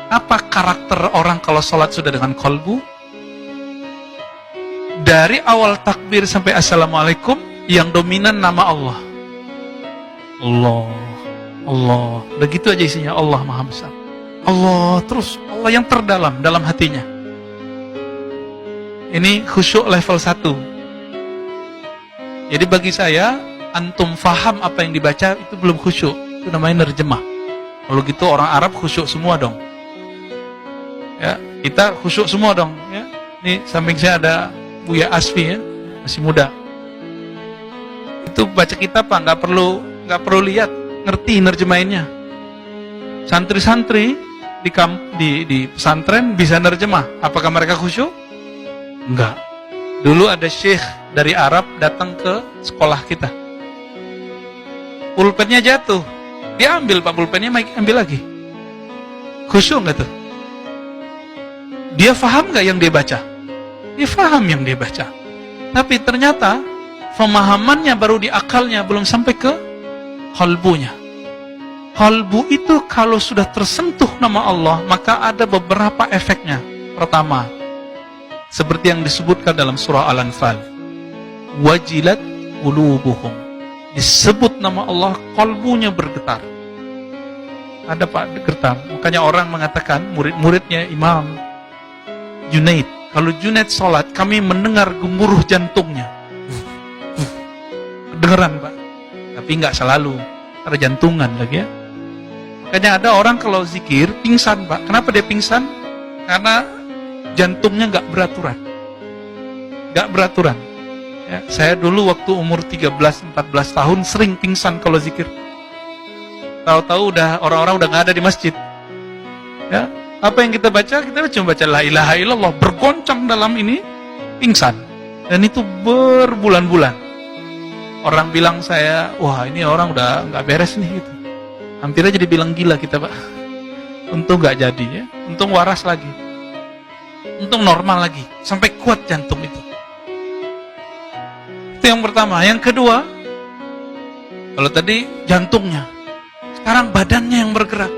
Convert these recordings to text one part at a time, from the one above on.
Apa karakter orang kalau sholat sudah dengan kolbu? Dari awal takbir sampai assalamualaikum, yang dominan nama Allah. Allah, Allah. Begitu aja isinya, Allah Maha Besar. Allah, terus Allah yang terdalam dalam hatinya. Ini khusyuk level 1. Jadi bagi saya, antum faham apa yang dibaca itu belum khusyuk. Itu namanya nerjemah. Kalau gitu orang Arab khusyuk semua dong. Ya, kita khusyuk semua dong. Ya. Ini samping saya ada Buya Asfi, ya, masih muda. Itu baca kitab Pak, nggak perlu lihat, ngerti nerjemahinnya. Santri-santri di pesantren bisa nerjemah. Apakah mereka khusyuk? Enggak. Dulu ada syekh dari Arab datang ke sekolah kita. Pulpennya jatuh. Dia ambil Pak pulpennya, ambil lagi. Khusyuk nggak tuh? Dia faham nggak yang dia baca? Dia faham yang dia baca. Tapi ternyata pemahamannya baru di akalnya, belum sampai ke qalbunya. Qalbu itu kalau sudah tersentuh nama Allah, maka ada beberapa efeknya. Pertama, seperti yang disebutkan dalam surah Al-Anfal, wajilat qulubuhum. Disebut nama Allah, qalbunya bergetar. Ada Pak, getar. Makanya orang mengatakan, murid-muridnya Imam Junaid, kalau Junaid sholat, kami mendengar gemuruh jantungnya. Kedengeran Pak, tapi nggak selalu, ada jantungan lagi ya. Makanya ada orang kalau zikir pingsan Pak. Kenapa dia pingsan? Karena jantungnya nggak beraturan. Nggak beraturan. Ya, saya dulu waktu umur 13-14 tahun sering pingsan kalau zikir. Tahu-tahu udah orang-orang udah nggak ada di masjid. Ya, apa yang kita baca? Kita cuma baca la ilaha illallah, bergoncang dalam ini, pingsan. Dan itu berbulan-bulan. Orang bilang saya, wah ini orang udah nggak beres nih gitu. Hampir aja dibilang gila kita Pak. Untung nggak jadi ya, untung waras lagi, untung normal lagi, sampai kuat jantung itu. Itu yang pertama. Yang kedua, kalau tadi jantungnya, sekarang badannya yang bergerak.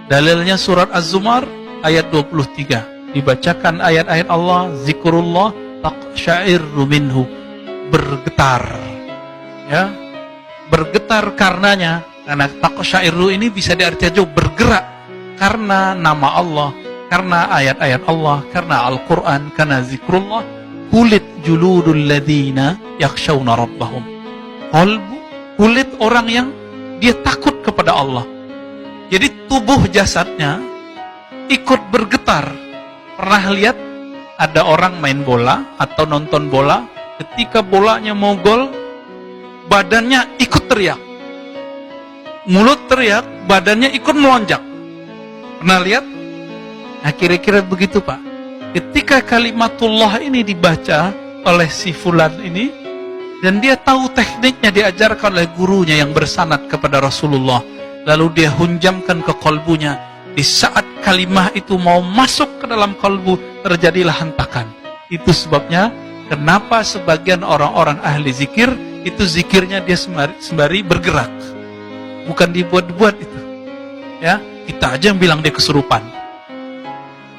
Dalilnya surat Az-Zumar ayat 23. Dibacakan ayat-ayat Allah, zikrullah taqsya'irru minhu, bergetar. Ya. Bergetar karenanya, karena taqsya'irru ini bisa diartikan juga bergerak karena nama Allah, karena ayat-ayat Allah, karena Al-Qur'an, karena zikrullah. Kulit juludul ladina yakhshawna rabbahum. Kulit orang yang dia takut kepada Allah. Jadi tubuh jasadnya ikut bergetar. Pernah lihat ada orang main bola atau nonton bola, ketika bolanya mau gol, badannya ikut teriak. Mulut teriak, badannya ikut melonjak. Pernah lihat? Nah kira-kira begitu Pak. Ketika kalimatullah ini dibaca oleh si fulan ini, dan dia tahu tekniknya diajarkan oleh gurunya yang bersanad kepada Rasulullah, lalu dia hunjamkan ke kolbunya. Di saat kalimah itu mau masuk ke dalam kolbu, terjadilah hentakan. Itu sebabnya kenapa sebagian orang-orang ahli zikir itu zikirnya dia sembari bergerak, bukan dibuat-buat itu. Ya, kita aja yang bilang dia kesurupan.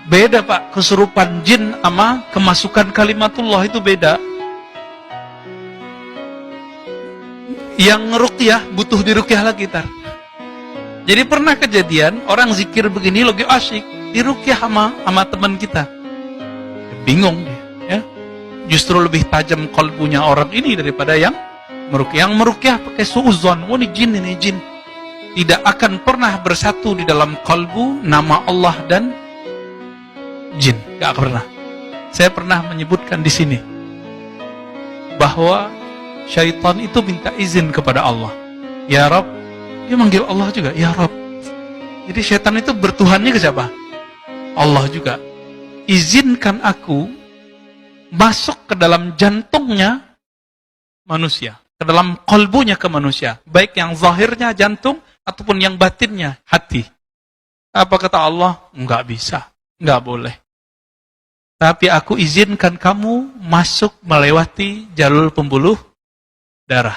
Beda Pak, kesurupan jin sama kemasukan kalimatullah itu beda. Yang ngeruqyah butuh diruqyah lagi tar. Jadi pernah kejadian orang zikir begini lagi asyik, diruqyah sama teman kita. Bingung dia, ya. Justru lebih tajam kolbunya orang ini daripada yang meruqyah. Yang meruqyah pakai suudzon, oh ini jin. Tidak akan pernah bersatu di dalam kolbu nama Allah dan jin, gak pernah. Saya pernah menyebutkan di sini bahwa syaitan itu minta izin kepada Allah. Ya Rabb, dia manggil Allah juga, ya Rabb. Jadi syaitan itu bertuhannya ke siapa? Allah juga. Izinkan aku masuk ke dalam jantungnya manusia, ke dalam kolbunya ke manusia, baik yang zahirnya jantung ataupun yang batinnya hati. Apa kata Allah? Enggak bisa, enggak boleh. Tapi aku izinkan kamu masuk melewati jalur pembuluh darah.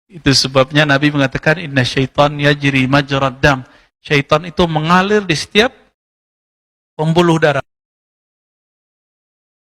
Itu sebabnya Nabi mengatakan inna syaitan yajri majrad dam. Syaitan itu mengalir di setiap pembuluh darah.